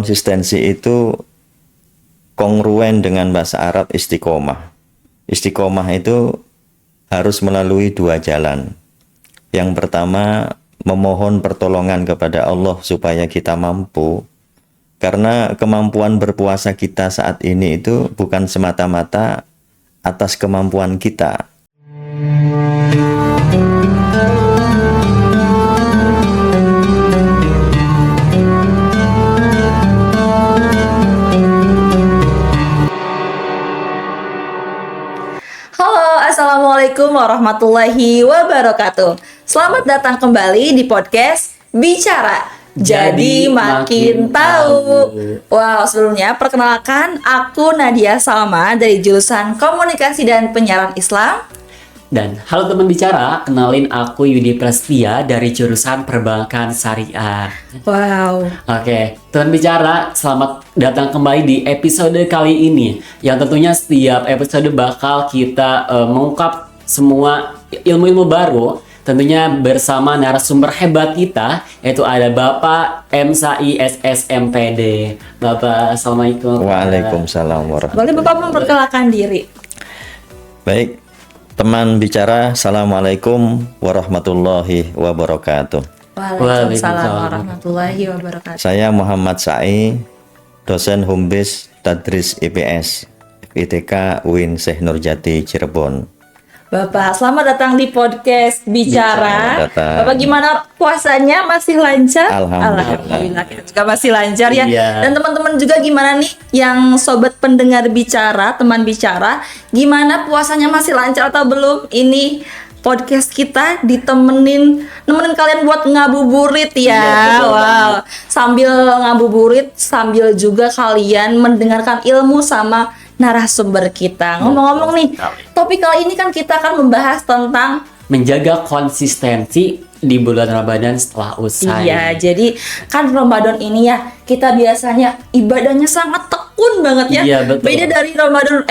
konsistensi itu kongruen dengan bahasa Arab istiqomah. Istiqomah itu harus melalui dua jalan. Yang pertama, memohon pertolongan kepada Allah supaya kita mampu. Karena kemampuan berpuasa kita saat ini itu bukan semata-mata atas kemampuan kita. Halo, Assalamualaikum warahmatullahi wabarakatuh. Selamat datang kembali di podcast Bicara Jadi Makin Tahu. Wow, sebelumnya perkenalkan, aku Nadia Salma dari jurusan Komunikasi dan Penyiaran Islam. Dan halo teman bicara, kenalin aku Yudi Prastia dari jurusan Perbankan Syariah. Wow. Oke, teman bicara, selamat datang kembali di episode kali ini. Yang tentunya setiap episode bakal kita mengungkap semua ilmu-ilmu baru. Tentunya bersama narasumber hebat kita, yaitu ada Bapak M. Sai SSMPD. Bapak, Assalamualaikum. Waalaikumsalam warahmatullahi Boleh Bapak memperkenalkan diri? Baik, teman bicara, Assalamualaikum warahmatullahi wabarakatuh. Waalaikumsalam warahmatullahi wabarakatuh. Saya Muhammad Sai, dosen Humbis Tadris IPS, FITK UIN Syekh Nurjati Cirebon. Bapak, selamat datang di podcast Bicara. Selamat datang. Bapak, gimana puasanya? Masih lancar? Alhamdulillah. Kita juga masih lancar ya. Iya. Dan teman-teman juga gimana nih yang sobat pendengar Bicara, teman Bicara, gimana puasanya masih lancar atau belum? Ini podcast kita nemenin kalian buat ngabuburit ya. Iya, betul Wow. Sambil ngabuburit, sambil juga kalian mendengarkan ilmu sama narasumber kita. Ngomong-ngomong nih, topik kali ini kan kita akan membahas tentang Menjaga konsistensi di bulan Ramadan setelah usai. iya, jadi kan Ramadan ini ya kita biasanya ibadahnya sangat tekun banget ya. Iya, betul. Beda dari Ramadan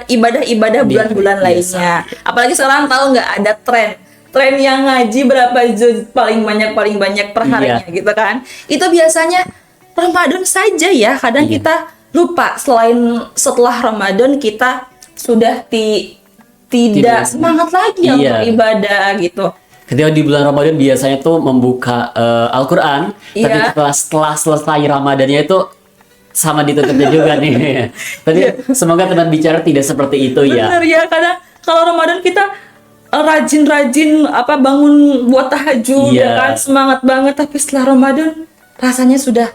ibadah-ibadah bulan-bulan biasa. lainnya. Apalagi sekarang tahu nggak ada tren yang ngaji berapa juz paling banyak per harinya gitu kan. Itu biasanya Ramadan saja ya. Kadang Iya. kita lupa setelah Ramadan kita sudah tidak semangat lagi untuk Iya. ibadah gitu. Ketika di bulan Ramadan biasanya tuh membuka Al-Quran, tapi Iya. setelah selesai Ramadannya itu sama ditutupnya juga nih. Tapi semoga teman bicara tidak seperti itu ya. Bener ya, kadang kalau Ramadan kita rajin-rajin bangun buat tahajud Iya. ya kan, semangat banget, tapi setelah Ramadan rasanya sudah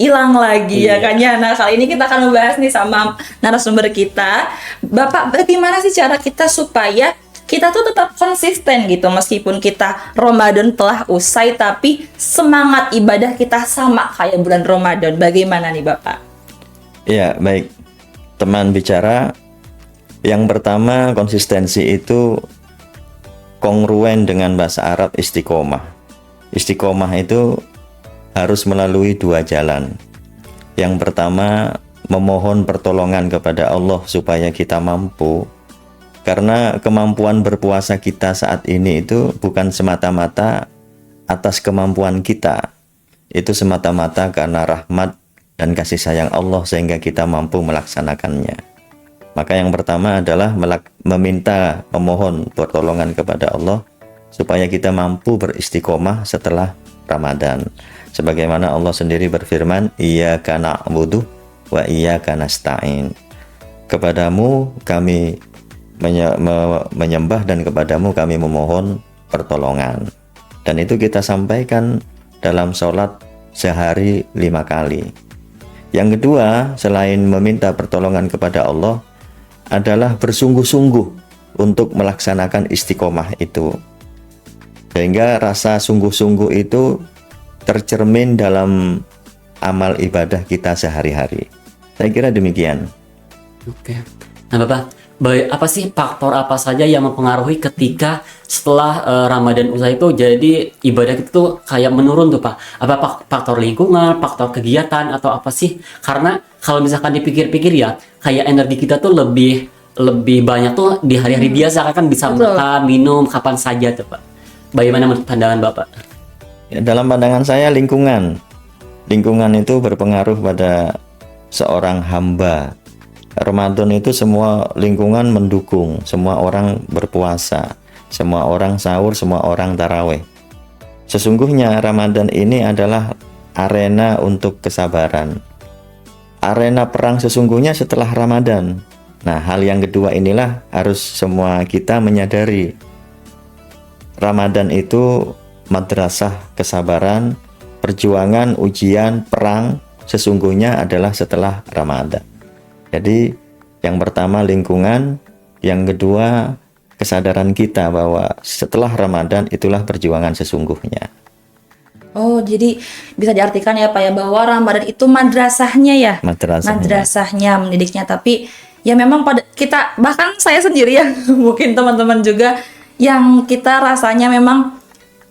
hilang lagi ya Iya. kan ya. Nah, kali ini kita akan membahas nih sama narasumber kita. Bapak, bagaimana sih cara kita supaya kita tuh tetap konsisten gitu meskipun kita Ramadan telah usai tapi semangat ibadah kita sama kayak bulan Ramadan. Bagaimana nih Bapak? Ya, baik. Teman bicara, yang pertama konsistensi itu kongruen dengan bahasa Arab istiqomah. Istiqomah itu harus melalui dua jalan. Yang pertama, memohon pertolongan kepada Allah supaya kita mampu. Karena kemampuan berpuasa kita saat ini itu bukan semata-mata atas kemampuan kita. Itu semata-mata karena rahmat dan kasih sayang Allah sehingga kita mampu melaksanakannya. Maka yang pertama adalah memohon pertolongan kepada Allah supaya kita mampu beristiqomah setelah Ramadan. Sebagaimana Allah sendiri berfirman, Iyyaka na'budu wa iyyaka nasta'in. Kepadamu kami menyembah dan kepadamu kami memohon pertolongan. Dan itu kita sampaikan dalam sholat sehari 5 kali. Yang kedua, selain meminta pertolongan kepada Allah, adalah bersungguh-sungguh untuk melaksanakan istiqomah itu. Sehingga rasa sungguh-sungguh itu tercermin dalam amal ibadah kita sehari-hari. Saya kira demikian. Oke. Nah Bapak, apa sih faktor apa saja yang mempengaruhi ketika setelah Ramadan usai itu jadi ibadah kita tuh kayak menurun tuh Pak? Apa faktor lingkungan, faktor kegiatan atau apa sih? Karena kalau misalkan dipikir-pikir ya, kayak energi kita tuh lebih banyak tuh di hari-hari biasa kan bisa Betul. makan, minum kapan saja tuh Pak. Bagaimana pandangan Bapak? Ya, dalam pandangan saya lingkungan. lingkungan itu berpengaruh pada seorang hamba. Ramadan itu semua lingkungan mendukung, semua orang berpuasa, semua orang sahur, semua orang taraweh. Sesungguhnya Ramadan ini adalah arena untuk kesabaran. Arena perang sesungguhnya setelah Ramadan. Nah, hal yang kedua inilah harus semua kita menyadari. Ramadan itu madrasah kesabaran, perjuangan, ujian, perang sesungguhnya adalah setelah Ramadan. Jadi, yang pertama lingkungan, yang kedua kesadaran kita bahwa setelah Ramadan itulah perjuangan sesungguhnya. Oh, jadi bisa diartikan ya Pak ya bahwa Ramadan itu madrasahnya ya. Madrasahnya mendidiknya, tapi ya memang pada kita, bahkan saya sendiri ya, mungkin teman-teman juga yang kita rasanya memang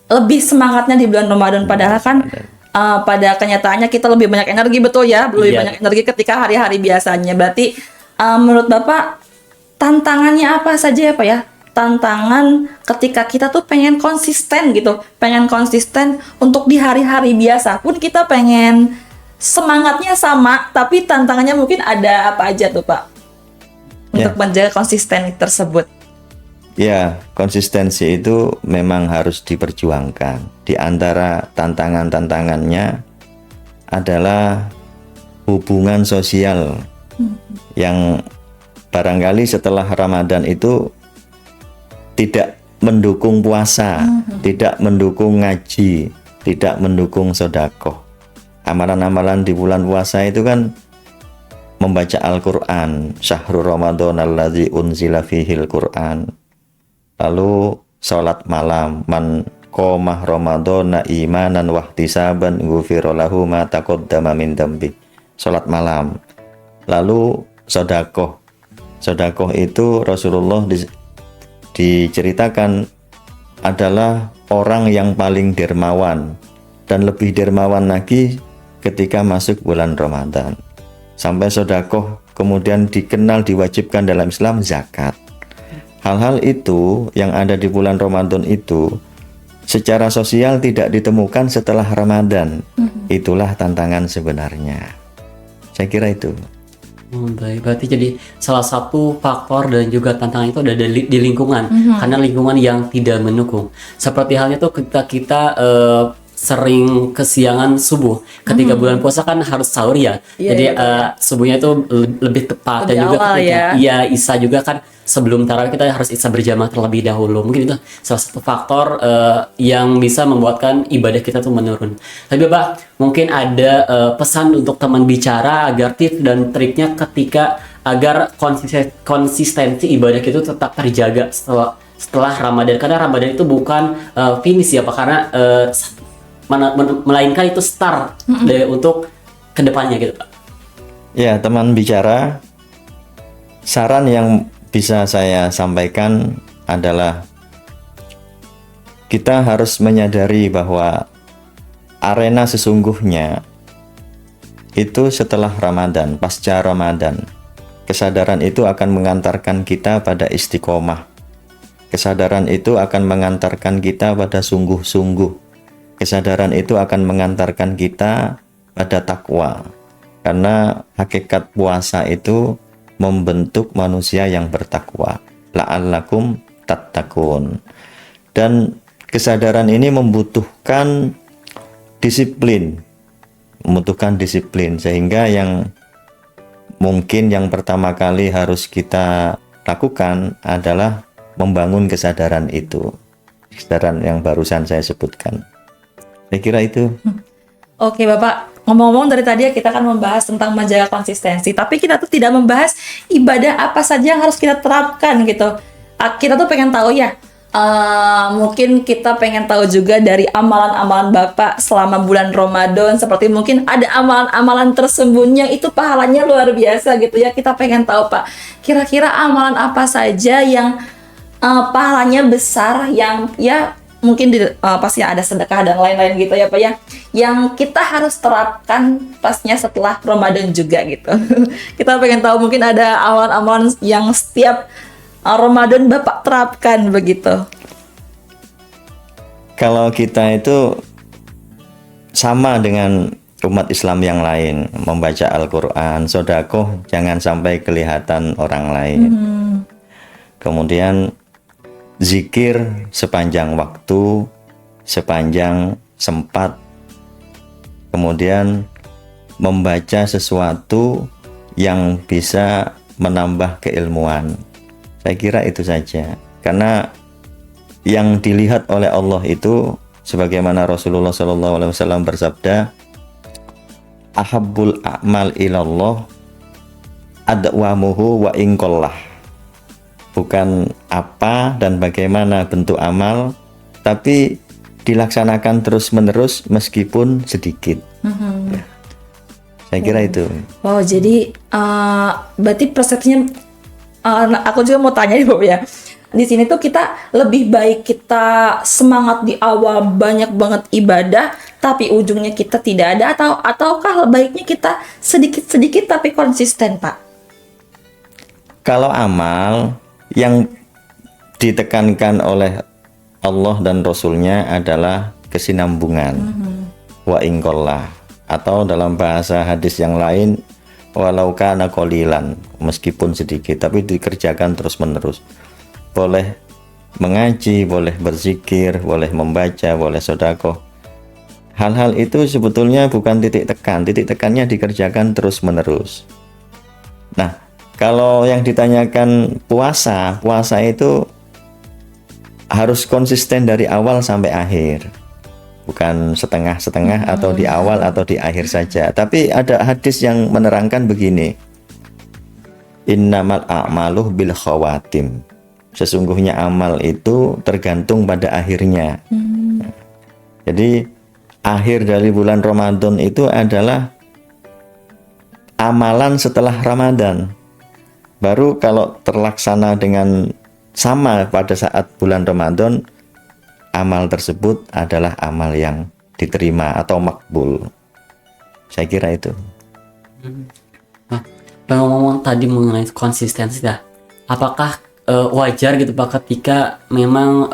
lebih semangatnya di bulan Ramadan, padahal kan pada kenyataannya kita lebih banyak energi, betul ya, lebih banyak energi ketika hari-hari biasanya. Berarti menurut Bapak tantangannya apa saja ya Pak ya? Tantangan ketika kita tuh pengen konsisten gitu, pengen konsisten untuk di hari-hari biasa pun kita pengen semangatnya sama, tapi tantangannya mungkin ada apa aja tuh Pak untuk menjaga konsisten tersebut? Ya, konsistensi itu memang harus diperjuangkan. Di antara tantangan-tantangannya adalah hubungan sosial yang barangkali setelah Ramadan itu tidak mendukung puasa, tidak mendukung ngaji, tidak mendukung sedekah. Amalan-amalan di bulan puasa itu kan membaca Al-Quran, syahrul Ramadan alladzi unzila fihil Quran. Lalu sholat malam, man qomah Ramadana imanan wahtisaban ghufira lahu ma taqaddama min dambi. Sholat malam. Lalu sedekah. Sedekah itu Rasulullah diceritakan adalah orang yang paling dermawan, dan lebih dermawan lagi ketika masuk bulan Ramadan. Sampai sedekah kemudian dikenal, diwajibkan dalam Islam zakat. Hal-hal itu yang ada di bulan Ramadan itu secara sosial tidak ditemukan setelah Ramadan. Itulah tantangan sebenarnya. Saya kira itu. Baik, berarti jadi salah satu faktor dan juga tantangan itu ada di lingkungan, karena lingkungan yang tidak mendukung. Seperti halnya tuh kita sering kesiangan subuh. Ketika bulan puasa kan harus sahur ya. Jadi subuhnya itu lebih tepat, dan juga ketika Isya juga kan sebelum tarawih kita harus Isya berjamaah terlebih dahulu. Mungkin itu salah satu faktor yang bisa membuatkan ibadah kita tuh menurun. Tapi Bapak, mungkin ada pesan untuk teman bicara agar tips dan triknya ketika agar konsistensi ibadah kita tetap terjaga setelah Ramadan. Karena Ramadan itu bukan finish ya Pak, karena melainkan itu start untuk kedepannya gitu Pak. Ya, teman bicara, saran yang bisa saya sampaikan adalah kita harus menyadari bahwa arena sesungguhnya itu setelah Ramadan, pasca Ramadan. Kesadaran itu akan mengantarkan kita pada istiqomah. Kesadaran itu akan mengantarkan kita pada sungguh-sungguh. Kesadaran itu akan mengantarkan kita pada takwa. Karena hakikat puasa itu membentuk manusia yang bertakwa. La'allakum tattaqun. Dan kesadaran ini membutuhkan disiplin. Sehingga yang mungkin yang pertama kali harus kita lakukan adalah membangun kesadaran itu. Kesadaran yang barusan saya sebutkan. Saya kira itu. Oke Bapak, ngomong-ngomong dari tadi ya kita kan membahas tentang menjaga konsistensi, tapi kita tuh tidak membahas ibadah apa saja yang harus kita terapkan gitu. Kita tuh pengen tahu ya, mungkin kita pengen tahu juga dari amalan-amalan Bapak selama bulan Ramadan, seperti mungkin ada amalan-amalan tersembunyi yang itu pahalanya luar biasa gitu ya. Kita pengen tahu Pak, kira-kira amalan apa saja yang pahalanya besar, yang ya mungkin pasti ada sedekah dan lain-lain gitu ya Pak ya, yang kita harus terapkan pastinya setelah Ramadan juga gitu. Kita pengen tahu mungkin ada amalan-amalan yang setiap Ramadan Bapak terapkan begitu. Kalau kita itu sama dengan umat Islam yang lain, membaca Al-Quran, sodakoh jangan sampai kelihatan orang lain. Kemudian zikir sepanjang waktu, sepanjang sempat. Kemudian membaca sesuatu yang bisa menambah keilmuan. Saya kira itu saja. Karena yang dilihat oleh Allah itu sebagaimana Rasulullah SAW bersabda, ahabbul a'mal ilallah adwamuhu wa ingkollah. Bukan apa dan bagaimana bentuk amal, tapi dilaksanakan terus-menerus meskipun sedikit. Ya. Saya kira itu. Wow, jadi berarti persepsinya, aku juga mau tanya nih Bob ya. Di sini tuh kita lebih baik kita semangat di awal banyak banget ibadah, tapi ujungnya kita tidak ada, ataukah baiknya kita sedikit-sedikit tapi konsisten, Pak? Kalau amal yang ditekankan oleh Allah dan Rasulnya adalah kesinambungan. Wa ingkollah, atau dalam bahasa hadis yang lain, walau kana qalilan, meskipun sedikit tapi dikerjakan terus-menerus. Boleh mengaji, boleh berzikir, boleh membaca, boleh sedekah. Hal-hal itu sebetulnya bukan titik tekan. Titik tekannya dikerjakan terus-menerus. Nah, kalau yang ditanyakan puasa itu harus konsisten dari awal sampai akhir. Bukan setengah-setengah atau di awal atau di akhir saja. Tapi ada hadis yang menerangkan begini. Innamal a'malu bil khawatim. Sesungguhnya amal itu tergantung pada akhirnya. Jadi akhir dari bulan Ramadan itu adalah amalan setelah Ramadan. Baru kalau terlaksana dengan sama pada saat bulan Ramadan, amal tersebut adalah amal yang diterima atau makbul. Saya kira itu. Nah, ngomong tadi mengenai konsistensi dah. Apakah wajar gitu Pak ketika memang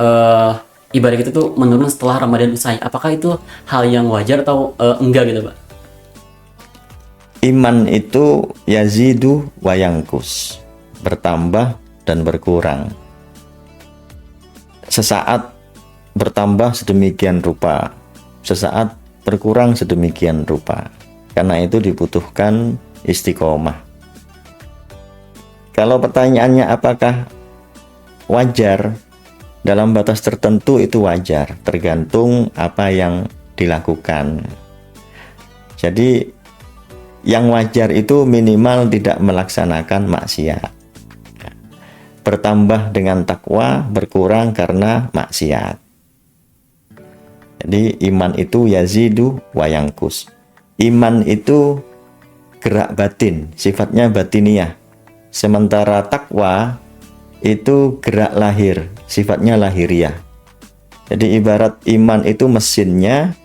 ibadah kita tuh menurun setelah Ramadan usai? Apakah itu hal yang wajar atau enggak gitu Pak? Iman itu yazidu wa yangkus, bertambah dan berkurang. Sesaat bertambah sedemikian rupa, sesaat berkurang sedemikian rupa. Karena itu dibutuhkan istiqomah. Kalau pertanyaannya apakah wajar, dalam batas tertentu itu wajar, tergantung apa yang dilakukan. Jadi yang wajar itu minimal tidak melaksanakan maksiat. Bertambah dengan takwa, berkurang karena maksiat. Jadi iman itu yazidu wa yangkus. Iman itu gerak batin, sifatnya batiniyah. Sementara takwa itu gerak lahir, sifatnya lahiriah. Jadi ibarat iman itu mesinnya,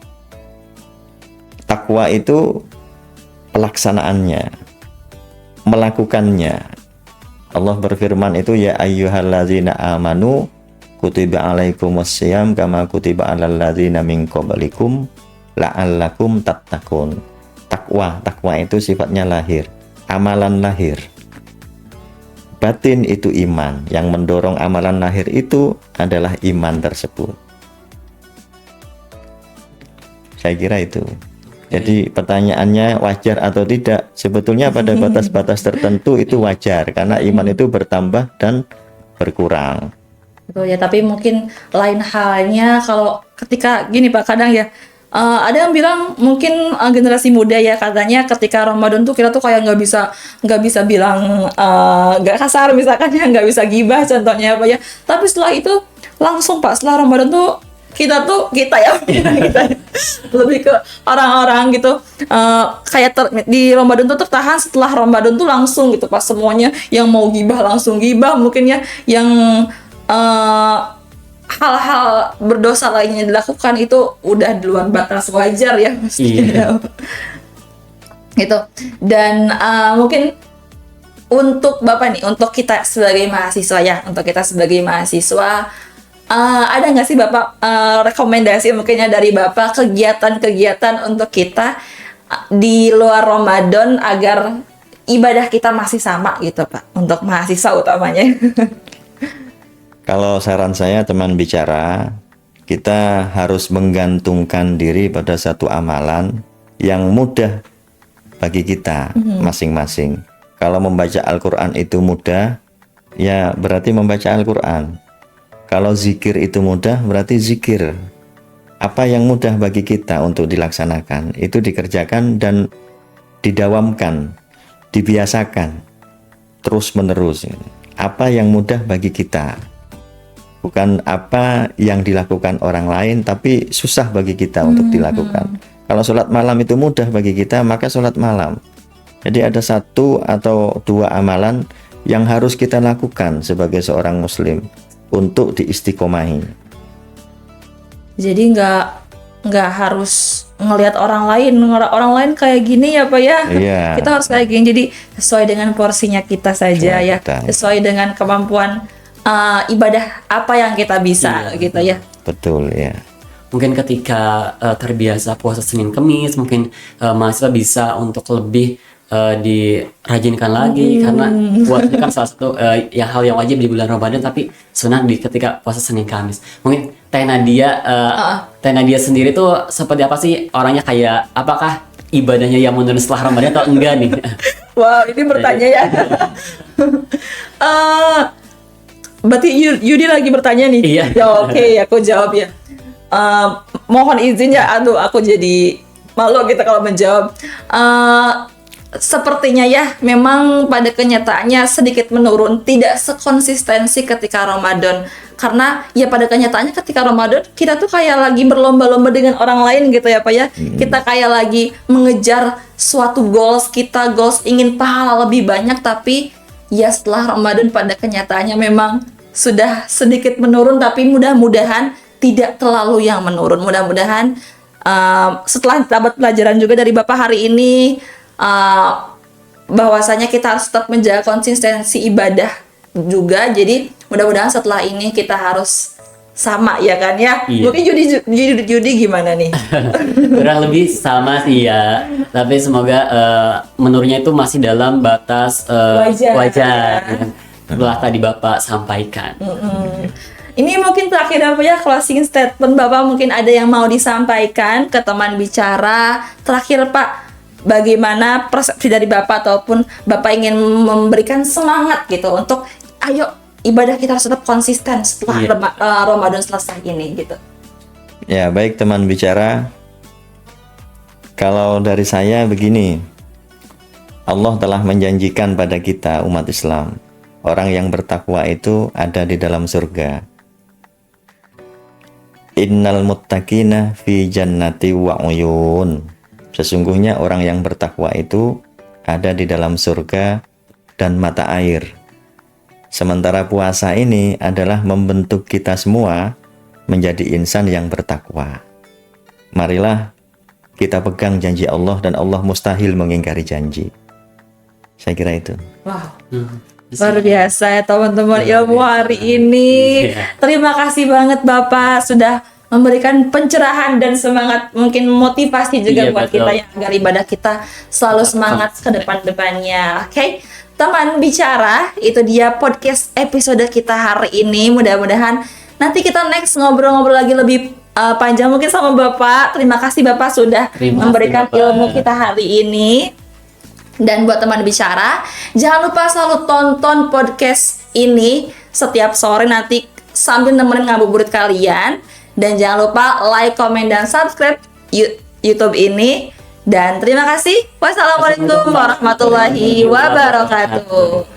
takwa itu pelaksanaannya, melakukannya. Allah berfirman itu, ya ayyuhalladzina amanu kutiba alaikumussyiyam kama kutiba alal ladzina min qablikum la'allakum tattaqun. Takwa itu sifatnya lahir, amalan lahir. Batin itu iman, yang mendorong amalan lahir itu adalah iman tersebut. Saya kira itu. Jadi pertanyaannya wajar atau tidak, sebetulnya pada batas-batas tertentu itu wajar, karena iman itu bertambah dan berkurang. Betul ya, tapi mungkin lain halnya kalau ketika gini Pak, kadang ya ada yang bilang mungkin generasi muda ya, katanya ketika Ramadan tuh kita tuh kayak nggak bisa bilang nggak kasar misalkan ya, nggak bisa gibah contohnya apa ya. Tapi setelah itu langsung Pak, setelah Ramadan tuh kita lebih ke orang-orang gitu kayak di Ramadan tuh tertahan, setelah Ramadan tuh langsung gitu Pak, semuanya yang mau gibah langsung gibah, mungkin ya yang hal-hal berdosa lainnya dilakukan itu udah di luar batas wajar ya mestinya. Gitu. Dan mungkin untuk Bapak nih, untuk kita sebagai mahasiswa ya, ada nggak sih Bapak rekomendasi mungkinnya dari Bapak kegiatan-kegiatan untuk kita di luar Ramadan agar ibadah kita masih sama gitu Pak, untuk mahasiswa utamanya? Kalau saran saya teman bicara, kita harus menggantungkan diri pada satu amalan yang mudah bagi kita masing-masing. Kalau membaca Al-Quran itu mudah, ya berarti membaca Al-Quran. Kalau zikir itu mudah, berarti zikir. Apa yang mudah bagi kita untuk dilaksanakan, itu dikerjakan dan didawamkan, dibiasakan, terus-menerus. Apa yang mudah bagi kita, bukan apa yang dilakukan orang lain, tapi susah bagi kita untuk dilakukan. Kalau sholat malam itu mudah bagi kita, maka sholat malam. Jadi ada satu atau dua amalan yang harus kita lakukan sebagai seorang muslim untuk diistiqomahi. Jadi nggak harus ngelihat orang lain kayak gini ya Pak ya. Iya. Kita harus kayak gini. Jadi sesuai dengan porsinya kita saja Sesuai ya. kita. Sesuai dengan kemampuan ibadah apa yang kita bisa gitu ya. Betul ya. Mungkin ketika terbiasa puasa Senin Kemis, mungkin mahasiswa bisa untuk lebih dirajinkan lagi, karena puasa itu kan salah satu hal yang wajib di bulan Ramadan, tapi sunah di ketika puasa Senin Kamis. Mungkin Teh Nadia sendiri tuh seperti apa sih orangnya, kayak apakah ibadahnya yang menurun setelah Ramadan atau enggak nih? Wow, ini bertanya ya. Berarti Yudi lagi bertanya nih. Iya. Ya oke, aku jawab ya. Mohon izin ya, aduh aku jadi malu gitu kalau menjawab. Sepertinya ya, memang pada kenyataannya sedikit menurun, tidak sekonsistensi ketika Ramadan. Karena ya pada kenyataannya ketika Ramadan kita tuh kayak lagi berlomba-lomba dengan orang lain gitu ya Pak ya. Kita kayak lagi mengejar suatu goals ingin pahala lebih banyak, tapi ya setelah Ramadan pada kenyataannya memang sudah sedikit menurun, tapi mudah-mudahan tidak terlalu yang menurun. Mudah-mudahan setelah dapat pelajaran juga dari Bapak hari ini, bahwasanya kita harus tetap menjaga konsistensi ibadah juga. Jadi mudah-mudahan setelah ini kita harus sama ya kan ya. Iya. Mungkin Yudi gimana nih? Kurang lebih sama sih ya, tapi semoga menurunnya itu masih dalam batas wajar yang telah tadi Bapak sampaikan. Ini mungkin terakhir apa ya, closing statement Bapak, mungkin ada yang mau disampaikan ke teman bicara. Terakhir Pak, bagaimana persepsi dari Bapak, ataupun Bapak ingin memberikan semangat gitu untuk ayo ibadah kita harus tetap konsisten setelah Ramadan selesai ini gitu. Ya, baik teman bicara. Kalau dari saya begini, Allah telah menjanjikan pada kita umat Islam, orang yang bertakwa itu ada di dalam surga. Innal muttaqina fi jannati wa uyun. Sesungguhnya orang yang bertakwa itu ada di dalam surga dan mata air. Sementara puasa ini adalah membentuk kita semua menjadi insan yang bertakwa. Marilah kita pegang janji Allah, dan Allah mustahil mengingkari janji. Saya kira itu. Wow. Luar biasa ya teman-teman ilmu hari ini. Terima kasih banget Bapak sudah memberikan pencerahan dan semangat, mungkin motivasi juga buat betul. kita ya, agar ibadah kita selalu semangat ke depan-depannya. Oke, teman bicara, itu dia podcast episode kita hari ini. Mudah-mudahan nanti kita next ngobrol-ngobrol lagi lebih panjang mungkin sama Bapak. Terima kasih Bapak sudah memberikan ilmu kita hari ini. Dan buat teman bicara, jangan lupa selalu tonton podcast ini setiap sore nanti sambil nemenin ngabuburit kalian. Dan jangan lupa like, komen, dan subscribe YouTube ini. Dan terima kasih. Wassalamualaikum warahmatullahi wabarakatuh.